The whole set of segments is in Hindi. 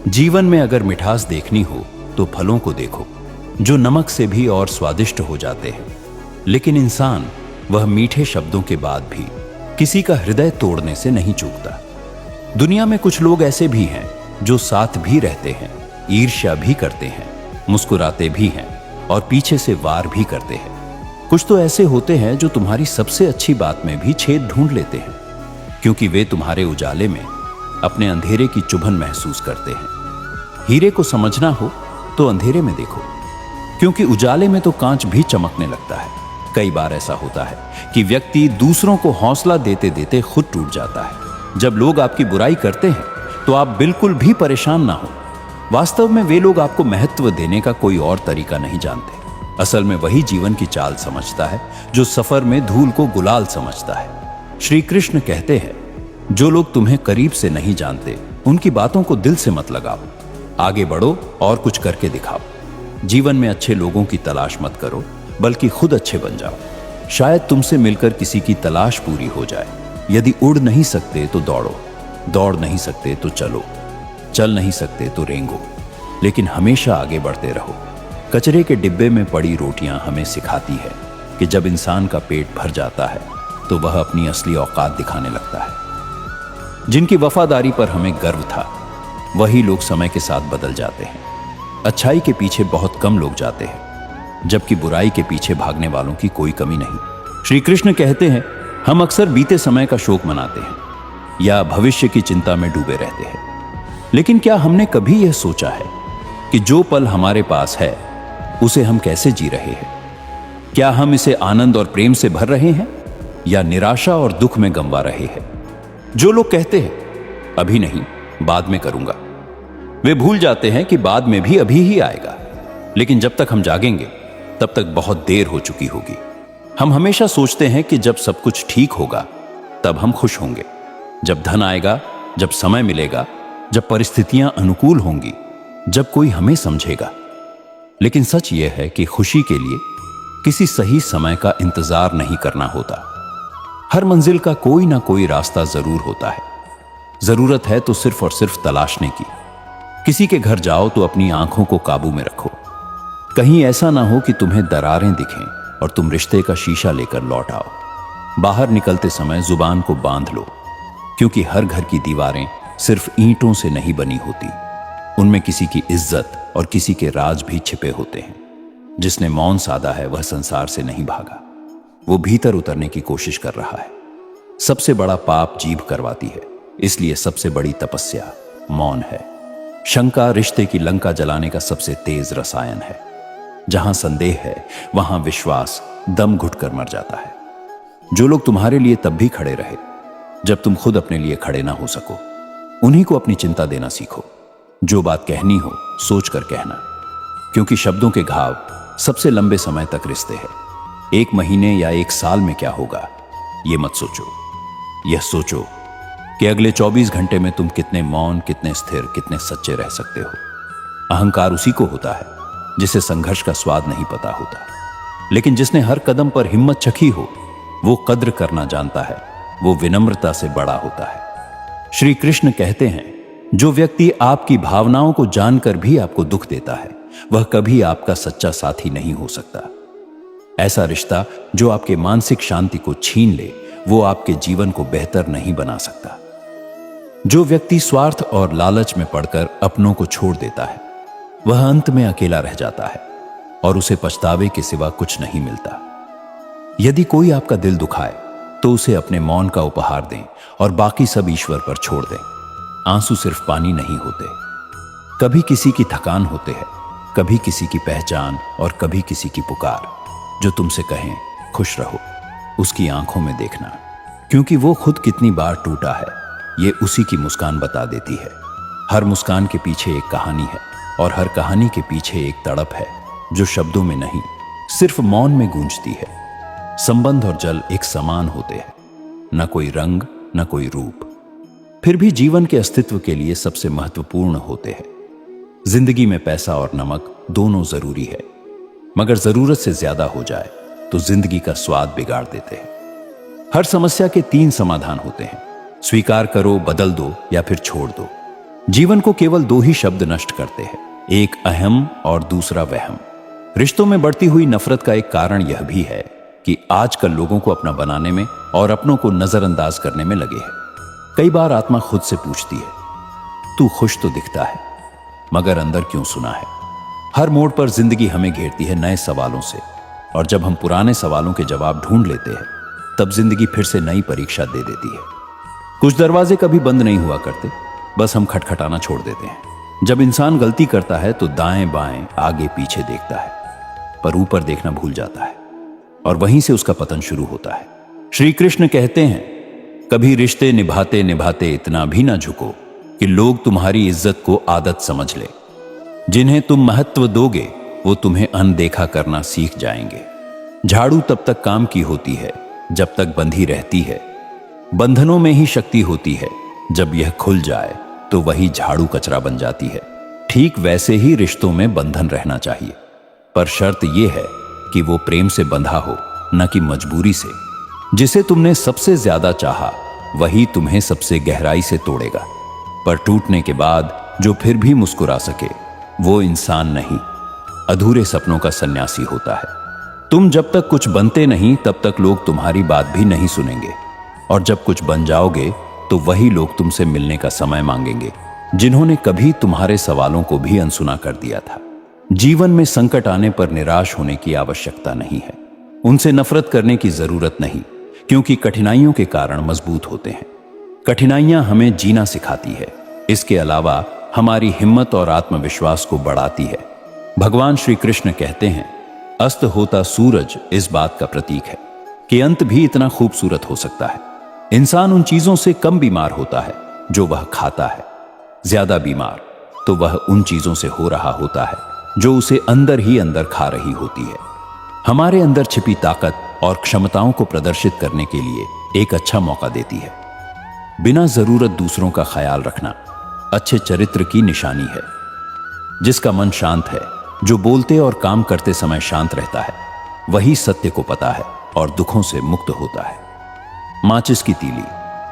जीवन में अगर मिठास देखनी हो तो फलों को देखो, जो नमक से भी और स्वादिष्ट हो जाते हैं। लेकिन इंसान वह मीठे शब्दों के बाद भी किसी का हृदय तोड़ने से नहीं चूकता। दुनिया में कुछ लोग ऐसे भी हैं जो साथ भी रहते हैं, ईर्ष्या भी करते हैं, मुस्कुराते भी हैं और पीछे से वार भी करते हैं। कुछ तो ऐसे होते हैं जो तुम्हारी सबसे अच्छी बात में भी छेद ढूंढ लेते हैं, क्योंकि वे तुम्हारे उजाले में अपने अंधेरे की चुभन महसूस करते हैं। हीरे को समझना हो तो अंधेरे में देखो, क्योंकि उजाले में तो कांच भी चमकने लगता है। कई बार ऐसा होता है कि व्यक्ति दूसरों को हौसला देते देते खुद टूट जाता है। जब लोग आपकी बुराई करते हैं तो आप बिल्कुल भी परेशान ना हो। वास्तव में वे लोग आपको महत्व देने का कोई और तरीका नहीं जानते। असल में वही जीवन की चाल समझता है जो सफर में धूल को गुलाल समझता है। श्री कृष्ण कहते हैं, जो लोग तुम्हें करीब से नहीं जानते उनकी बातों को दिल से मत लगाओ, आगे बढ़ो और कुछ करके दिखाओ। जीवन में अच्छे लोगों की तलाश मत करो, बल्कि खुद अच्छे बन जाओ। शायद तुमसे मिलकर किसी की तलाश पूरी हो जाए। यदि उड़ नहीं सकते तो दौड़ो, दौड़ नहीं सकते तो चलो, चल नहीं सकते तो रेंगो, लेकिन हमेशा आगे बढ़ते रहो। कचरे के डिब्बे में पड़ी रोटियां हमें सिखाती है कि जब इंसान का पेट भर जाता है तो वह अपनी असली औकात दिखाने लगता है। जिनकी वफादारी पर हमें गर्व था वही लोग समय के साथ बदल जाते हैं। अच्छाई के पीछे बहुत कम लोग जाते हैं, जबकि बुराई के पीछे भागने वालों की कोई कमी नहीं। श्री कृष्ण कहते हैं, हम अक्सर बीते समय का शोक मनाते हैं या भविष्य की चिंता में डूबे रहते हैं, लेकिन क्या हमने कभी यह सोचा है कि जो पल हमारे पास है उसे हम कैसे जी रहे हैं? क्या हम इसे आनंद और प्रेम से भर रहे हैं या निराशा और दुख में गंवा रहे हैं? जो लोग कहते हैं अभी नहीं, बाद में करूंगा, वे भूल जाते हैं कि बाद में भी अभी ही आएगा। लेकिन जब तक हम जागेंगे तब तक बहुत देर हो चुकी होगी। हम हमेशा सोचते हैं कि जब सब कुछ ठीक होगा तब हम खुश होंगे, जब धन आएगा, जब समय मिलेगा, जब परिस्थितियां अनुकूल होंगी, जब कोई हमें समझेगा। लेकिन सच यह है कि खुशी के लिए किसी सही समय का इंतजार नहीं करना होता। हर मंजिल का कोई ना कोई रास्ता जरूर होता है। जरूरत है तो सिर्फ और सिर्फ तलाशने की। किसी के घर जाओ तो अपनी आंखों को काबू में रखो। कहीं ऐसा ना हो कि तुम्हें दरारें दिखें और तुम रिश्ते का शीशा लेकर लौट आओ। बाहर निकलते समय जुबान को बांध लो, क्योंकि हर घर की दीवारें सिर्फ ईंटों से नहीं बनी होती। उनमें किसी की इज्जत और किसी के राज भी छिपे होते हैं। जिसने मौन साधा है वह संसार से नहीं भागा, वो भीतर उतरने की कोशिश कर रहा है। सबसे बड़ा पाप जीभ करवाती है, इसलिए सबसे बड़ी तपस्या मौन है। शंका रिश्ते की लंका जलाने का सबसे तेज रसायन है। जहां संदेह है वहां विश्वास दम घुटकर मर जाता है। जो लोग तुम्हारे लिए तब भी खड़े रहे जब तुम खुद अपने लिए खड़े ना हो सको, उन्हीं को अपनी चिंता देना सीखो। जो बात कहनी हो सोच कर कहना, क्योंकि शब्दों के घाव सबसे लंबे समय तक रिश्ते हैं। 1 महीने या 1 साल में क्या होगा यह मत सोचो। यह सोचो कि अगले 24 घंटे में तुम कितने मौन, कितने स्थिर, कितने सच्चे रह सकते हो। अहंकार उसी को होता है जिसे संघर्ष का स्वाद नहीं पता होता। लेकिन जिसने हर कदम पर हिम्मत चखी हो वो कद्र करना जानता है, वो विनम्रता से बड़ा होता है। श्री कृष्ण कहते हैं, जो व्यक्ति आपकी भावनाओं को जानकर भी आपको दुख देता है वह कभी आपका सच्चा साथी नहीं हो सकता। ऐसा रिश्ता जो आपके मानसिक शांति को छीन ले वो आपके जीवन को बेहतर नहीं बना सकता। जो व्यक्ति स्वार्थ और लालच में पड़कर अपनों को छोड़ देता है वह अंत में अकेला रह जाता है और उसे पछतावे के सिवा कुछ नहीं मिलता। यदि कोई आपका दिल दुखाए तो उसे अपने मौन का उपहार दें और बाकी सब ईश्वर पर छोड़ दें। आंसू सिर्फ पानी नहीं होते, कभी किसी की थकान होते हैं, कभी किसी की पहचान और कभी किसी की पुकार जो तुमसे कहें खुश रहो। उसकी आंखों में देखना, क्योंकि वो खुद कितनी बार टूटा है ये उसी की मुस्कान बता देती है। हर मुस्कान के पीछे एक कहानी है और हर कहानी के पीछे एक तड़प है जो शब्दों में नहीं सिर्फ मौन में गूंजती है। संबंध और जल एक समान होते हैं, न कोई रंग न कोई रूप, फिर भी जीवन के अस्तित्व के लिए सबसे महत्वपूर्ण होते हैं। जिंदगी में पैसा और नमक दोनों जरूरी है, मगर जरूरत से ज्यादा हो जाए तो जिंदगी का स्वाद बिगाड़ देते हैं। हर समस्या के 3 समाधान होते हैं, स्वीकार करो, बदल दो या फिर छोड़ दो। जीवन को केवल दो ही शब्द नष्ट करते हैं, एक अहम और दूसरा वहम। रिश्तों में बढ़ती हुई नफरत का एक कारण यह भी है कि आजकल लोगों को अपना बनाने में और अपनों को नजरअंदाज करने में लगे हैं। कई बार आत्मा खुद से पूछती है, तू खुश तो दिखता है, मगर अंदर क्यों सुना है? हर मोड़ पर जिंदगी हमें घेरती है नए सवालों से, और जब हम पुराने सवालों के जवाब ढूंढ लेते हैं, तब जिंदगी फिर से नई परीक्षा दे देती है। कुछ दरवाजे कभी बंद नहीं हुआ करते, बस हम खटखटाना छोड़ देते हैं। जब इंसान गलती करता है तो दाएं बाएं आगे पीछे देखता है, पर ऊपर देखना भूल जाता है, और वहीं से उसका पतन शुरू होता है। श्री कृष्ण कहते हैं, कभी रिश्ते निभाते निभाते इतना भी ना झुको कि लोग तुम्हारी इज्जत को आदत समझ ले। जिन्हें तुम महत्व दोगे वो तुम्हें अनदेखा करना सीख जाएंगे। झाड़ू तब तक काम की होती है जब तक बंधी रहती है। बंधनों में ही शक्ति होती है, जब यह खुल जाए तो वही झाड़ू कचरा बन जाती है। ठीक वैसे ही रिश्तों में बंधन रहना चाहिए, पर शर्त यह है कि वो प्रेम से बंधा हो, न कि मजबूरी से। जिसे तुमने सबसे ज्यादा चाहा वही तुम्हें सबसे गहराई से तोड़ेगा, पर टूटने के बाद जो फिर भी मुस्कुरा सके वो इंसान नहीं, अधूरे सपनों का सन्यासी होता है। तुम जब तक कुछ बनते नहीं तब तक लोग तुम्हारी बात भी नहीं सुनेंगे, और जब कुछ बन जाओगे तो वही लोग तुमसे मिलने का समय मांगेंगे, जिन्होंने कभी तुम्हारे सवालों को भी अनसुना कर दिया था। जीवन में संकट आने पर निराश होने की आवश्यकता नहीं है, उनसे नफरत करने की जरूरत नहीं, क्योंकि कठिनाइयों के कारण मजबूत होते हैं। कठिनाइयां हमें जीना सिखाती है, इसके अलावा हमारी हिम्मत और आत्मविश्वास को बढ़ाती है। भगवान श्री कृष्ण कहते हैं, अस्त होता सूरज इस बात का प्रतीक है कि अंत भी इतना खूबसूरत हो सकता है। इंसान उन चीजों से कम बीमार होता है जो वह खाता है, ज्यादा बीमार तो वह उन चीजों से हो रहा होता है जो उसे अंदर ही अंदर खा रही होती है। हमारे अंदर छिपी ताकत और क्षमताओं को प्रदर्शित करने के लिए एक अच्छा मौका देती है। बिना जरूरत दूसरों का ख्याल रखना अच्छे चरित्र की निशानी है। जिसका मन शांत है, जो बोलते और काम करते समय शांत रहता है, वही सत्य को पता है और दुखों से मुक्त होता है। माचिस की तीली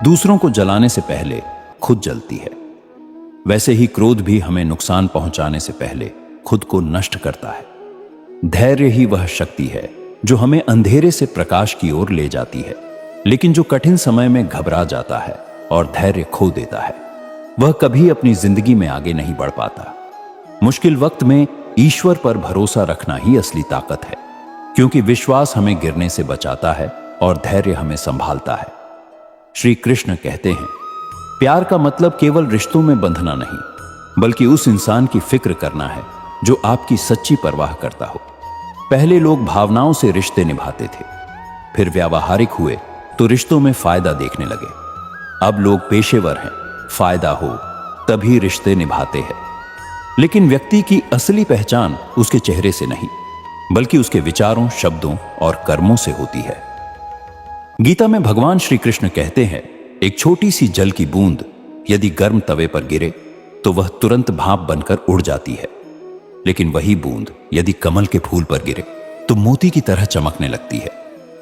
दूसरों को जलाने से पहले खुद जलती है, वैसे ही क्रोध भी हमें नुकसान पहुंचाने से पहले खुद को नष्ट करता है। धैर्य ही वह शक्ति है जो हमें अंधेरे से प्रकाश की ओर ले जाती है, लेकिन जो कठिन समय में घबरा जाता है और धैर्य खो देता है, वह कभी अपनी जिंदगी में आगे नहीं बढ़ पाता। मुश्किल वक्त में ईश्वर पर भरोसा रखना ही असली ताकत है, क्योंकि विश्वास हमें गिरने से बचाता है और धैर्य हमें संभालता है। श्री कृष्ण कहते हैं, प्यार का मतलब केवल रिश्तों में बंधना नहीं, बल्कि उस इंसान की फिक्र करना है जो आपकी सच्ची परवाह करता हो। पहले लोग भावनाओं से रिश्ते निभाते थे, फिर व्यावहारिक हुए तो रिश्तों में फायदा देखने लगे। अब लोग पेशेवर हैं, फायदा हो तभी रिश्ते निभाते हैं। लेकिन व्यक्ति की असली पहचान उसके चेहरे से नहीं, बल्कि उसके विचारों, शब्दों और कर्मों से होती है। गीता में भगवान श्री कृष्ण कहते हैं, एक छोटी सी जल की बूंद यदि गर्म तवे पर गिरे तो वह तुरंत भाप बनकर उड़ जाती है, लेकिन वही बूंद यदि कमल के फूल पर गिरे तो मोती की तरह चमकने लगती है।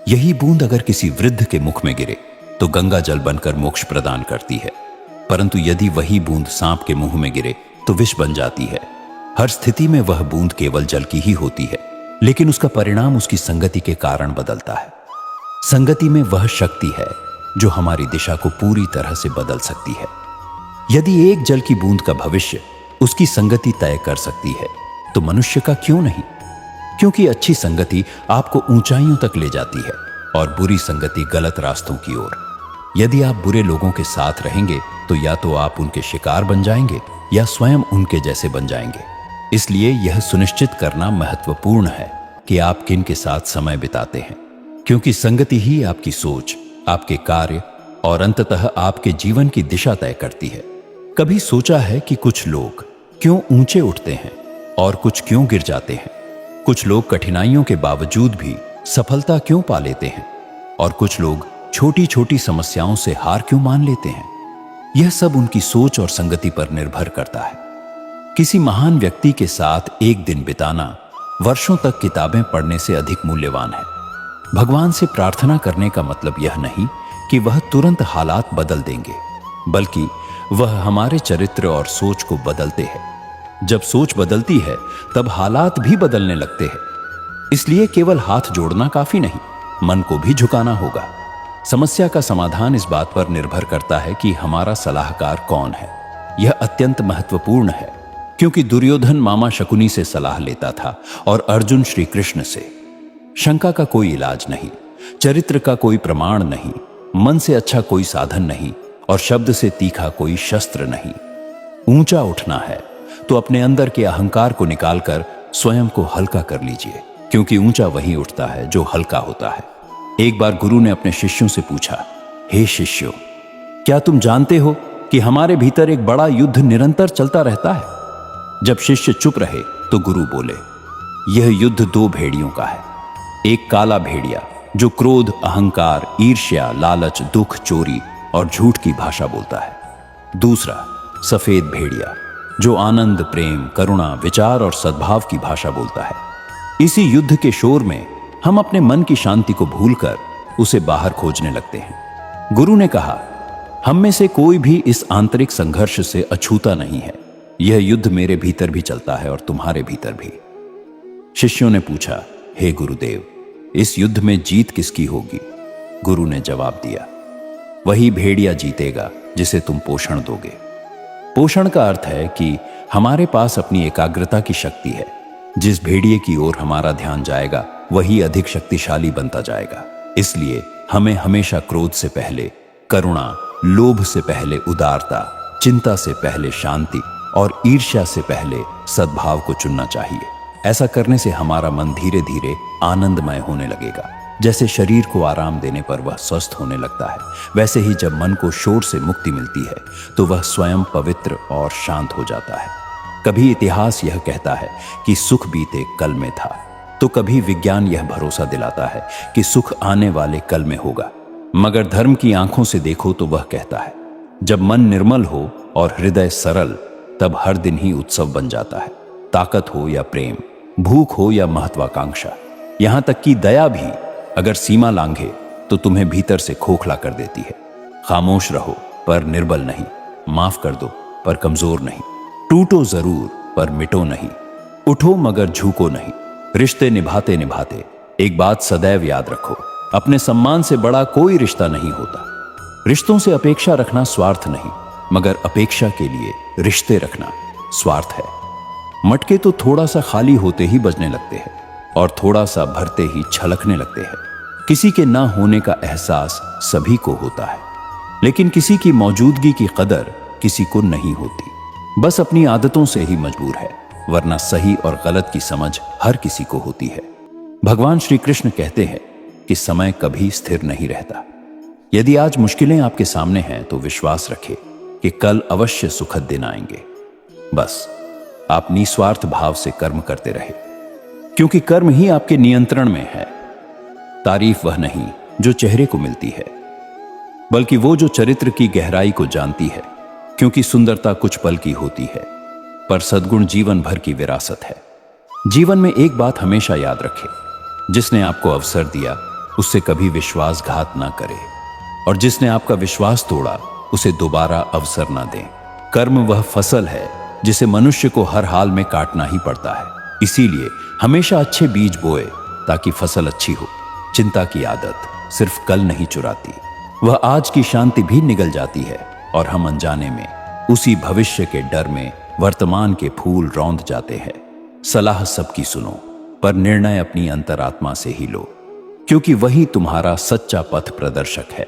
यही बूंद अगर किसी वृद्ध के मुख में गिरे तो गंगा जल बनकर मोक्ष प्रदान करती है, परंतु यदि वही बूंद सांप के मुंह में गिरे तो विष बन जाती है। हर स्थिति में वह बूंद केवल जल की ही होती है, लेकिन उसका परिणाम उसकी संगति के कारण बदलता है। संगति में वह शक्ति है जो हमारी दिशा को पूरी तरह से बदल सकती है। यदि एक जल की बूंद का भविष्य उसकी संगति तय कर सकती है तो मनुष्य का क्यों नहीं? क्योंकि अच्छी संगति आपको ऊंचाइयों तक ले जाती है और बुरी संगति गलत रास्तों की ओर। यदि आप बुरे लोगों के साथ रहेंगे तो या तो आप उनके शिकार बन जाएंगे या स्वयं उनके जैसे बन जाएंगे। इसलिए यह सुनिश्चित करना महत्वपूर्ण है कि आप किन के साथ समय बिताते हैं, क्योंकि संगति ही आपकी सोच, आपके कार्य और अंततः आपके जीवन की दिशा तय करती है। कभी सोचा है कि कुछ लोग क्यों ऊंचे उठते हैं और कुछ क्यों गिर जाते हैं? कुछ लोग कठिनाइयों के बावजूद भी सफलता क्यों पा लेते हैं और कुछ लोग छोटी छोटी समस्याओं से हार क्यों मान लेते हैं? यह सब उनकी सोच और संगति पर निर्भर करता है। किसी महान व्यक्ति के साथ एक दिन बिताना वर्षों तक किताबें पढ़ने से अधिक मूल्यवान है। भगवान से प्रार्थना करने का मतलब यह नहीं कि वह तुरंत हालात बदल देंगे, बल्कि वह हमारे चरित्र और सोच को बदलते हैं। जब सोच बदलती है तब हालात भी बदलने लगते हैं। इसलिए केवल हाथ जोड़ना काफी नहीं, मन को भी झुकाना होगा। समस्या का समाधान इस बात पर निर्भर करता है कि हमारा सलाहकार कौन है। यह अत्यंत महत्वपूर्ण है, क्योंकि दुर्योधन मामा शकुनी से सलाह लेता था और अर्जुन श्री कृष्ण से। शंका का कोई इलाज नहीं, चरित्र का कोई प्रमाण नहीं, मन से अच्छा कोई साधन नहीं और शब्द से तीखा कोई शस्त्र नहीं। ऊंचा उठना है तो अपने अंदर के अहंकार को निकालकर स्वयं को हल्का कर लीजिए, क्योंकि ऊंचा वही उठता है जो हल्का होता है। एक बार गुरु ने अपने शिष्यों से पूछा, हे शिष्यों, क्या तुम जानते हो कि हमारे भीतर एक बड़ा युद्ध निरंतर चलता रहता है? जब शिष्य चुप रहे तो गुरु बोले, यह युद्ध दो भेड़ियों का है। एक काला भेड़िया जो क्रोध, अहंकार, ईर्ष्या, लालच, दुख, चोरी और झूठ की भाषा बोलता है। दूसरा सफेद भेड़िया जो आनंद, प्रेम, करुणा, विचार और सद्भाव की भाषा बोलता है। इसी युद्ध के शोर में हम अपने मन की शांति को भूलकर उसे बाहर खोजने लगते हैं। गुरु ने कहा, हम में से कोई भी इस आंतरिक संघर्ष से अछूता नहीं है। यह युद्ध मेरे भीतर भी चलता है और तुम्हारे भीतर भी। शिष्यों ने पूछा, हे गुरुदेव, इस युद्ध में जीत किसकी होगी? गुरु ने जवाब दिया, वही भेड़िया जीतेगा जिसे तुम पोषण दोगे। पोषण का अर्थ है कि हमारे पास अपनी एकाग्रता की शक्ति है। जिस भेड़िए की ओर हमारा ध्यान जाएगा वही अधिक शक्तिशाली बनता जाएगा। इसलिए हमें हमेशा क्रोध से पहले करुणा, लोभ से पहले उदारता, चिंता से पहले शांति और ईर्ष्या से पहले सद्भाव को चुनना चाहिए। ऐसा करने से हमारा मन धीरे धीरे आनंदमय होने लगेगा। जैसे शरीर को आराम देने पर वह स्वस्थ होने लगता है, वैसे ही जब मन को शोर से मुक्ति मिलती है तो वह स्वयं पवित्र और शांत हो जाता है। कभी इतिहास यह कहता है कि सुख बीते कल में था, तो कभी विज्ञान यह भरोसा दिलाता है कि सुख आने वाले कल में होगा। मगर धर्म की आंखों से देखो तो वह कहता है, जब मन निर्मल हो और हृदय सरल, तब हर दिन ही उत्सव बन जाता है। ताकत हो या प्रेम, भूख हो या महत्वाकांक्षा, यहां तक कि दया भी अगर सीमा लांघे तो तुम्हें भीतर से खोखला कर देती है। खामोश रहो पर निर्बल नहीं, माफ कर दो पर कमजोर नहीं, टूटो जरूर पर मिटो नहीं, उठो मगर झुको नहीं। रिश्ते निभाते निभाते एक बात सदैव याद रखो, अपने सम्मान से बड़ा कोई रिश्ता नहीं होता। रिश्तों से अपेक्षा रखना स्वार्थ नहीं, मगर अपेक्षा के लिए रिश्ते रखना स्वार्थ है। मटके तो थोड़ा सा खाली होते ही बजने लगते हैं और थोड़ा सा भरते ही छलकने लगते हैं। किसी के ना होने का एहसास सभी को होता है, लेकिन किसी की मौजूदगी की कदर किसी को नहीं होती। बस अपनी आदतों से ही मजबूर है, वरना सही और गलत की समझ हर किसी को होती है। भगवान श्री कृष्ण कहते हैं कि समय कभी स्थिर नहीं रहता। यदि आज मुश्किलें आपके सामने हैं तो विश्वास रखें कि कल अवश्य सुखद दिन आएंगे। बस आप निस्वार्थ भाव से कर्म करते रहे, क्योंकि कर्म ही आपके नियंत्रण में है। तारीफ वह नहीं जो चेहरे को मिलती है, बल्कि वो जो चरित्र की गहराई को जानती है, क्योंकि सुंदरता कुछ पल की होती है, पर सद्गुण जीवन भर की विरासत है। जीवन में एक बात हमेशा याद रखें, जिसने आपको अवसर दिया उससे कभी विश्वासघात ना करे, और जिसने आपका विश्वास तोड़ा उसे दोबारा अवसर ना दें। कर्म वह फसल है जिसे मनुष्य को हर हाल में काटना ही पड़ता है। इसीलिए हमेशा अच्छे बीज बोए ताकि फसल अच्छी हो। चिंता की आदत सिर्फ कल नहीं चुराती, वह आज की शांति भी निगल जाती है और हम अनजाने में उसी भविष्य के डर में वर्तमान के फूल रौंद जाते हैं। सलाह सबकी सुनो, पर निर्णय अपनी अंतरात्मा से ही लो, क्योंकि वही तुम्हारा सच्चा पथ प्रदर्शक है।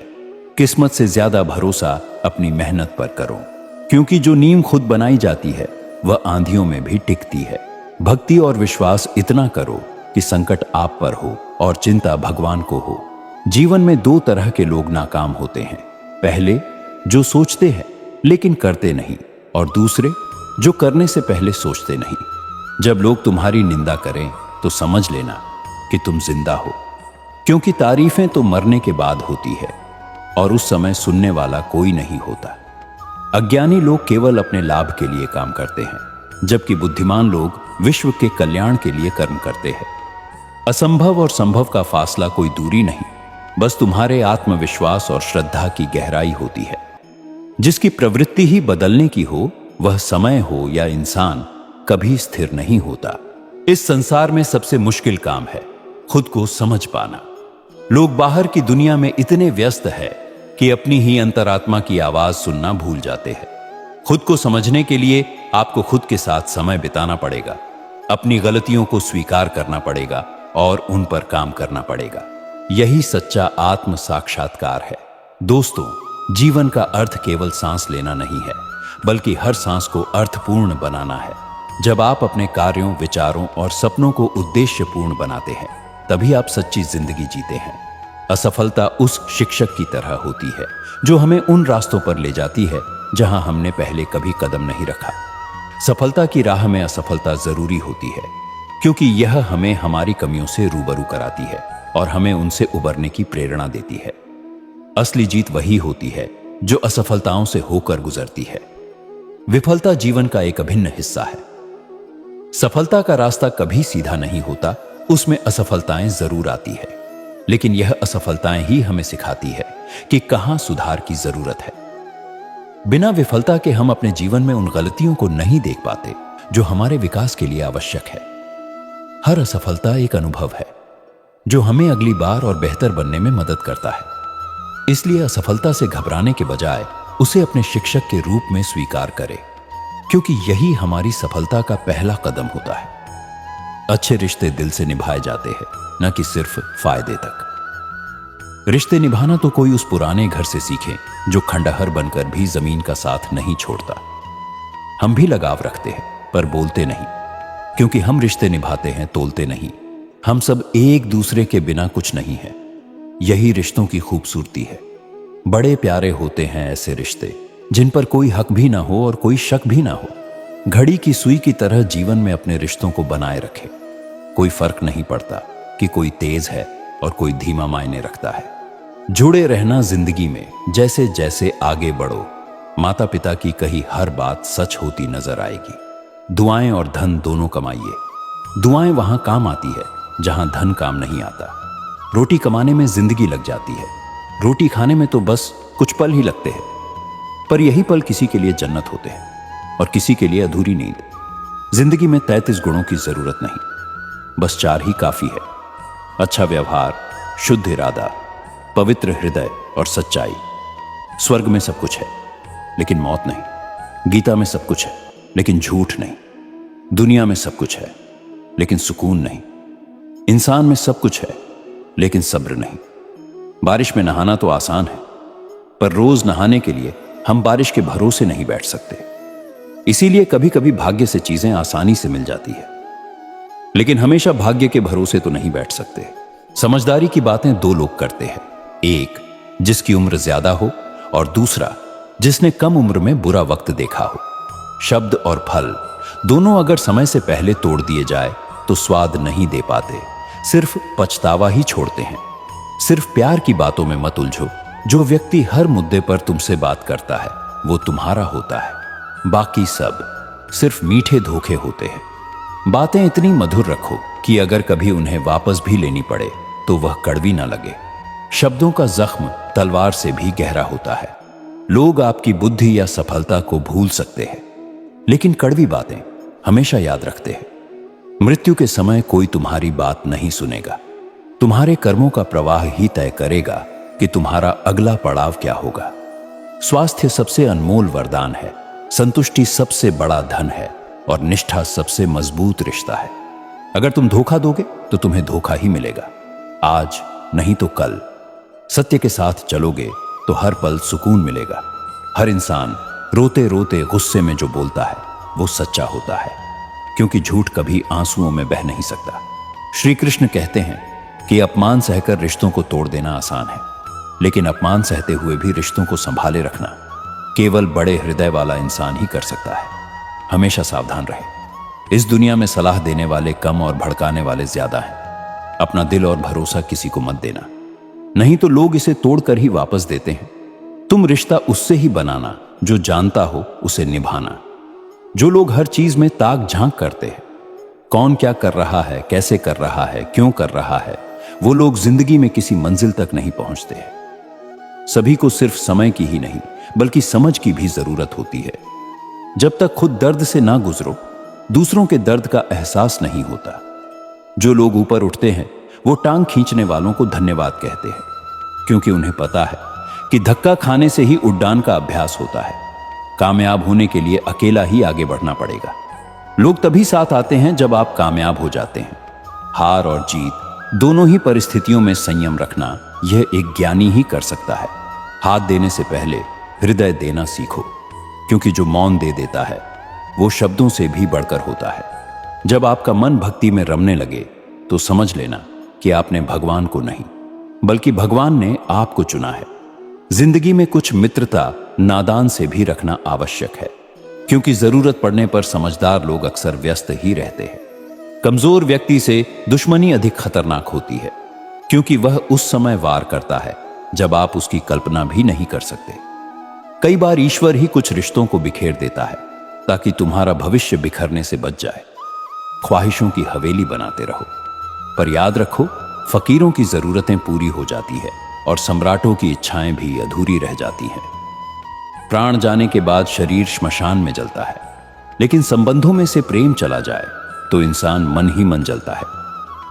किस्मत से ज्यादा भरोसा अपनी मेहनत पर करो, क्योंकि जो नींव खुद बनाई जाती है वह आंधियों में भी टिकती है। भक्ति और विश्वास इतना करो कि संकट आप पर हो और चिंता भगवान को हो। जीवन में दो तरह के लोग नाकाम होते हैं, पहले जो सोचते हैं लेकिन करते नहीं, और दूसरे जो करने से पहले सोचते नहीं। जब लोग तुम्हारी निंदा करें तो समझ लेना कि तुम जिंदा हो, क्योंकि तारीफें तो मरने के बाद होती है और उस समय सुनने वाला कोई नहीं होता। अज्ञानी लोग केवल अपने लाभ के लिए काम करते हैं, जबकि बुद्धिमान लोग विश्व के कल्याण के लिए कर्म करते हैं। असंभव और संभव का फासला कोई दूरी नहीं, बस तुम्हारे आत्मविश्वास और श्रद्धा की गहराई होती है। जिसकी प्रवृत्ति ही बदलने की हो, वह समय हो या इंसान, कभी स्थिर नहीं होता। इस संसार में सबसे मुश्किल काम है खुद को समझ पाना। लोग बाहर की दुनिया में इतने व्यस्त है कि अपनी ही अंतरात्मा की आवाज सुनना भूल जाते हैं। खुद को समझने के लिए आपको खुद के साथ समय बिताना पड़ेगा, अपनी गलतियों को स्वीकार करना पड़ेगा और उन पर काम करना पड़ेगा। यही सच्चा आत्म साक्षात्कार है। दोस्तों, जीवन का अर्थ केवल सांस लेना नहीं है, बल्कि हर सांस को अर्थपूर्ण बनाना है। जब आप अपने कार्यों, विचारों और सपनों को उद्देश्यपूर्ण बनाते हैं, तभी आप सच्ची जिंदगी जीते हैं। असफलता उस शिक्षक की तरह होती है जो हमें उन रास्तों पर ले जाती है जहां हमने पहले कभी कदम नहीं रखा। सफलता की राह में असफलता जरूरी होती है, क्योंकि यह हमें हमारी कमियों से रूबरू कराती है और हमें उनसे उबरने की प्रेरणा देती है। असली जीत वही होती है जो असफलताओं से होकर गुजरती है। विफलता जीवन का एक अभिन्न हिस्सा है। सफलता का रास्ता कभी सीधा नहीं होता, उसमें असफलताएं जरूर आती है, लेकिन यह असफलताएं ही हमें सिखाती है कि कहां सुधार की जरूरत है। बिना विफलता के हम अपने जीवन में उन गलतियों को नहीं देख पाते जो हमारे विकास के लिए आवश्यक है। हर असफलता एक अनुभव है जो हमें अगली बार और बेहतर बनने में मदद करता है। इसलिए असफलता से घबराने के बजाय उसे अपने शिक्षक के रूप में स्वीकार करें, क्योंकि यही हमारी सफलता का पहला कदम होता है। अच्छे रिश्ते दिल से निभाए जाते हैं, न कि सिर्फ फायदे तक। रिश्ते निभाना तो कोई उस पुराने घर से सीखे जो खंडहर बनकर भी जमीन का साथ नहीं छोड़ता। हम भी लगाव रखते हैं, पर बोलते नहीं, क्योंकि हम रिश्ते निभाते हैं, तोलते नहीं। हम सब एक दूसरे के बिना कुछ नहीं है। यही रिश्तों की खूबसूरती है। बड़े प्यारे होते हैं ऐसे रिश्ते जिन पर कोई हक भी ना हो और कोई शक भी ना हो। घड़ी की सुई की तरह जीवन में अपने रिश्तों को बनाए रखें। कोई फर्क नहीं पड़ता कि कोई तेज है और कोई धीमा मायने रखता है। जुड़े रहना जिंदगी में। जैसे जैसे आगे बढ़ो, माता पिता की कही हर बात सच होती नजर आएगी। दुआएं और धन दोनों कमाइए। दुआएं वहां काम आती है जहां धन काम नहीं आता। रोटी कमाने में जिंदगी लग जाती है, रोटी खाने में तो बस कुछ पल ही लगते हैं, पर यही पल किसी के लिए जन्नत होते हैं और किसी के लिए अधूरी नींद। जिंदगी में 33 गुणों की जरूरत नहीं, बस 4 ही काफी है। अच्छा व्यवहार, शुद्ध इरादा, पवित्र हृदय और सच्चाई। स्वर्ग में सब कुछ है, लेकिन मौत नहीं। गीता में सब कुछ है, लेकिन झूठ नहीं। दुनिया में सब कुछ है, लेकिन सुकून नहीं। इंसान में सब कुछ है, लेकिन सब्र नहीं। बारिश में नहाना तो आसान है, पर रोज नहाने के लिए हम बारिश के भरोसे नहीं बैठ सकते। इसीलिए कभी कभी भाग्य से चीजें आसानी से मिल जाती है, लेकिन हमेशा भाग्य के भरोसे तो नहीं बैठ सकते। समझदारी की बातें 2 लोग करते हैं, एक जिसकी उम्र ज्यादा हो और दूसरा जिसने कम उम्र में बुरा वक्त देखा हो। शब्द और फल दोनों अगर समय से पहले तोड़ दिए जाए तो स्वाद नहीं दे पाते, सिर्फ पछतावा ही छोड़ते हैं। सिर्फ प्यार की बातों में मत उलझो। जो व्यक्ति हर मुद्दे पर तुमसे बात करता है वो तुम्हारा होता है, बाकी सब सिर्फ मीठे धोखे होते हैं। बातें इतनी मधुर रखो कि अगर कभी उन्हें वापस भी लेनी पड़े तो वह कड़वी ना लगे। शब्दों का जख्म तलवार से भी गहरा होता है। लोग आपकी बुद्धि या सफलता को भूल सकते हैं, लेकिन कड़वी बातें हमेशा याद रखते हैं। मृत्यु के समय कोई तुम्हारी बात नहीं सुनेगा। तुम्हारे कर्मों का प्रवाह ही तय करेगा कि तुम्हारा अगला पड़ाव क्या होगा। स्वास्थ्य सबसे अनमोल वरदान है, संतुष्टि सबसे बड़ा धन है और निष्ठा सबसे मजबूत रिश्ता है। अगर तुम धोखा दोगे तो तुम्हें धोखा ही मिलेगा, आज नहीं तो कल। सत्य के साथ चलोगे तो हर पल सुकून मिलेगा। हर इंसान रोते रोते गुस्से में जो बोलता है वो सच्चा होता है, क्योंकि झूठ कभी आंसुओं में बह नहीं सकता। श्री कृष्ण कहते हैं कि अपमान सहकर रिश्तों को तोड़ देना आसान है, लेकिन अपमान सहते हुए भी रिश्तों को संभाले रखना केवल बड़े हृदय वाला इंसान ही कर सकता है। हमेशा सावधान रहे। इस दुनिया में सलाह देने वाले कम और भड़काने वाले ज्यादा हैं। अपना दिल और भरोसा किसी को मत देना, नहीं तो लोग इसे तोड़कर ही वापस देते हैं। तुम रिश्ता उससे ही बनाना जो जानता हो उसे निभाना। जो लोग हर चीज में ताक झांक करते हैं, कौन क्या कर रहा है, कैसे कर रहा है, क्यों कर रहा है, वो लोग जिंदगी में किसी मंजिल तक नहीं पहुंचते हैं। सभी को सिर्फ समय की ही नहीं बल्कि समझ की भी जरूरत होती है। जब तक खुद दर्द से ना गुजरो, दूसरों के दर्द का एहसास नहीं होता। जो लोग ऊपर उठते हैं वो टांग खींचने वालों को धन्यवाद कहते हैं, क्योंकि उन्हें पता है कि धक्का खाने से ही उड्डान का अभ्यास होता है। कामयाब होने के लिए अकेला ही आगे बढ़ना पड़ेगा। लोग तभी साथ आते हैं जब आप कामयाब हो जाते हैं। हार और जीत दोनों ही परिस्थितियों में संयम रखना यह एक ज्ञानी ही कर सकता है। हाथ देने से पहले हृदय देना सीखो, क्योंकि जो मौन दे देता है वो शब्दों से भी बढ़कर होता है। जब आपका मन भक्ति में रमने लगे तो समझ लेना कि आपने भगवान को नहीं बल्कि भगवान ने आपको चुना है। जिंदगी में कुछ मित्रता नादान से भी रखना आवश्यक है, क्योंकि जरूरत पड़ने पर समझदार लोग अक्सर व्यस्त ही रहते हैं। कमजोर व्यक्ति से दुश्मनी अधिक खतरनाक होती है, क्योंकि वह उस समय वार करता है जब आप उसकी कल्पना भी नहीं कर सकते। कई बार ईश्वर ही कुछ रिश्तों को बिखेर देता है ताकि तुम्हारा भविष्य बिखरने से बच जाए। ख्वाहिशों की हवेली बनाते रहो, पर याद रखो फकीरों की जरूरतें पूरी हो जाती है और सम्राटों की इच्छाएं भी अधूरी रह जाती हैं। प्राण जाने के बाद शरीर श्मशान में जलता है, लेकिन संबंधों में से प्रेम चला जाए तो इंसान मन ही मन जलता है।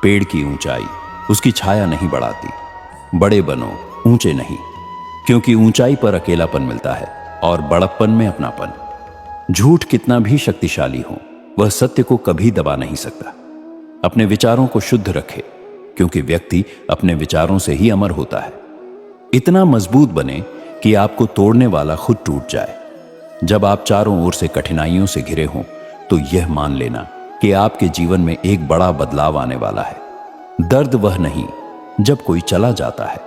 पेड़ की ऊंचाई उसकी छाया नहीं बढ़ाती। बड़े बनो, ऊंचे नहीं, क्योंकि ऊंचाई पर अकेलापन मिलता है और बड़प्पन में अपनापन। झूठ कितना भी शक्तिशाली हो, वह सत्य को कभी दबा नहीं सकता। अपने विचारों को शुद्ध रखे, क्योंकि व्यक्ति अपने विचारों से ही अमर होता है। इतना मजबूत बने कि आपको तोड़ने वाला खुद टूट जाए। जब आप चारों ओर से कठिनाइयों से घिरे हों तो यह मान लेना कि आपके जीवन में एक बड़ा बदलाव आने वाला है। दर्द वह नहीं जब कोई चला जाता है,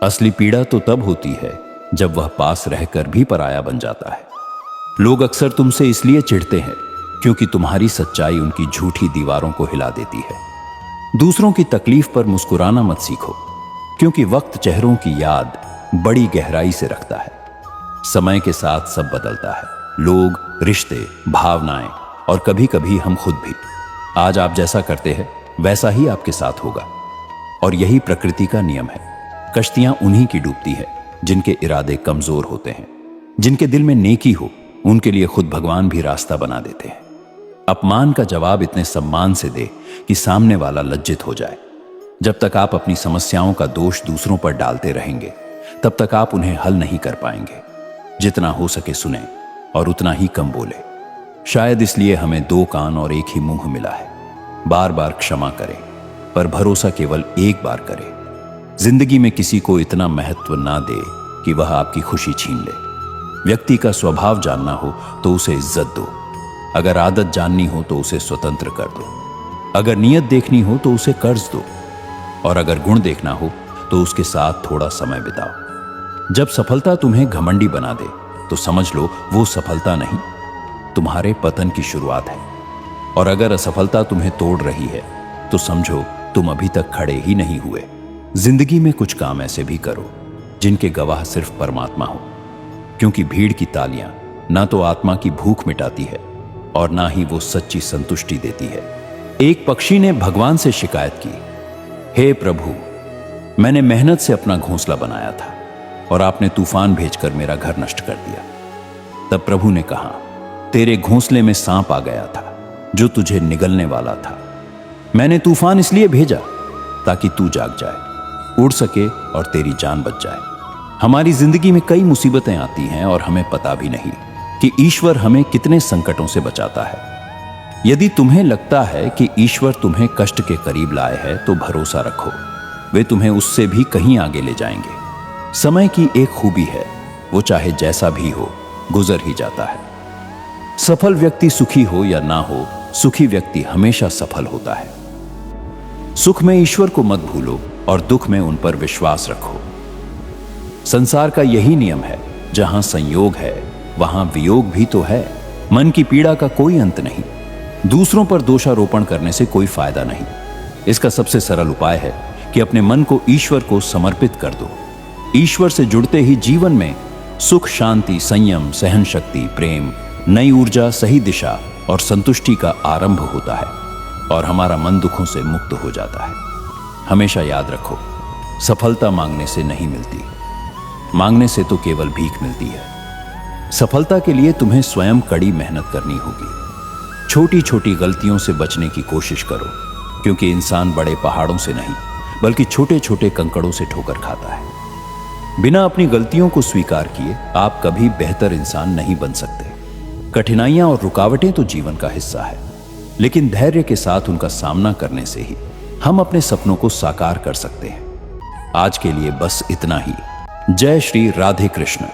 असली पीड़ा तो तब होती है जब वह पास रहकर भी पराया बन जाता है। लोग अक्सर तुमसे इसलिए चिढ़ते हैं क्योंकि तुम्हारी सच्चाई उनकी झूठी दीवारों को हिला देती है। दूसरों की तकलीफ पर मुस्कुराना मत सीखो, क्योंकि वक्त चेहरों की याद बड़ी गहराई से रखता है। समय के साथ सब बदलता है, लोग, रिश्ते, भावनाएं और कभी कभी हम खुद भी। आज आप जैसा करते हैं वैसा ही आपके साथ होगा, और यही प्रकृति का नियम है। कश्तियां उन्हीं की डूबती है जिनके इरादे कमजोर होते हैं। जिनके दिल में नेकी हो उनके लिए खुद भगवान भी रास्ता बना देते हैं। अपमान का जवाब इतने सम्मान से दे कि सामने वाला लज्जित हो जाए। जब तक आप अपनी समस्याओं का दोष दूसरों पर डालते रहेंगे तब तक आप उन्हें हल नहीं कर पाएंगे। जितना हो सके सुने और उतना ही कम बोले। शायद इसलिए हमें दो कान और एक ही मुंह मिला है। बार बार क्षमा करें, पर भरोसा केवल एक बार करें। जिंदगी में किसी को इतना महत्व ना दे कि वह आपकी खुशी छीन ले। व्यक्ति का स्वभाव जानना हो तो उसे इज्जत दो। अगर आदत जाननी हो तो उसे स्वतंत्र कर दो। अगर नीयत देखनी हो तो उसे कर्ज दो, और अगर गुण देखना हो तो उसके साथ थोड़ा समय बिताओ। जब सफलता तुम्हें घमंडी बना दे तो समझ लो वो सफलता नहीं, तुम्हारे पतन की शुरुआत है। और अगर असफलता तुम्हें तोड़ रही है तो समझो तुम अभी तक खड़े ही नहीं हुए। जिंदगी में कुछ काम ऐसे भी करो जिनके गवाह सिर्फ परमात्मा हो, क्योंकि भीड़ की तालियां ना तो आत्मा की भूख मिटाती है और ना ही वो सच्ची संतुष्टि देती है। एक पक्षी ने भगवान से शिकायत की, हे प्रभु, मैंने मेहनत से अपना घोंसला बनाया था और आपने तूफान भेजकर मेरा घर नष्ट कर दिया। तब प्रभु ने कहा, तेरे घोंसले में सांप आ गया था जो तुझे निगलने वाला था। मैंने तूफान इसलिए भेजा ताकि तू जाग जाए, उड़ सके और तेरी जान बच जाए। हमारी जिंदगी में कई मुसीबतें आती हैं और हमें पता भी नहीं कि ईश्वर हमें कितने संकटों से बचाता है। यदि तुम्हें लगता है कि ईश्वर तुम्हें कष्ट के करीब लाए है तो भरोसा रखो, वे तुम्हें उससे भी कहीं आगे ले जाएंगे। समय की एक खूबी है, वो चाहे जैसा भी हो गुजर ही जाता है। सफल व्यक्ति सुखी हो या ना हो, सुखी व्यक्ति हमेशा सफल होता है। सुख में ईश्वर को मत भूलो और दुख में उन पर विश्वास रखो। संसार का यही नियम है, जहां संयोग है वहां वियोग भी तो है। मन की पीड़ा का कोई अंत नहीं। दूसरों पर दोषारोपण करने से कोई फायदा नहीं। इसका सबसे सरल उपाय है कि अपने मन को ईश्वर को समर्पित कर दो। ईश्वर से जुड़ते ही जीवन में सुख, शांति, संयम, सहन शक्ति, प्रेम, नई ऊर्जा, सही दिशा और संतुष्टि का आरंभ होता है और हमारा मन दुखों से मुक्त हो जाता है। हमेशा याद रखो, सफलता मांगने से नहीं मिलती, मांगने से तो केवल भीख मिलती है। सफलता के लिए तुम्हें स्वयं कड़ी मेहनत करनी होगी। छोटी छोटी गलतियों से बचने की कोशिश करो, क्योंकि इंसान बड़े पहाड़ों से नहीं बल्कि छोटे छोटे कंकड़ों से ठोकर खाता है। बिना अपनी गलतियों को स्वीकार किए आप कभी बेहतर इंसान नहीं बन सकते। कठिनाइयां और रुकावटें तो जीवन का हिस्सा है, लेकिन धैर्य के साथ उनका सामना करने से ही हम अपने सपनों को साकार कर सकते हैं। आज के लिए बस इतना ही। जय श्री राधे कृष्ण।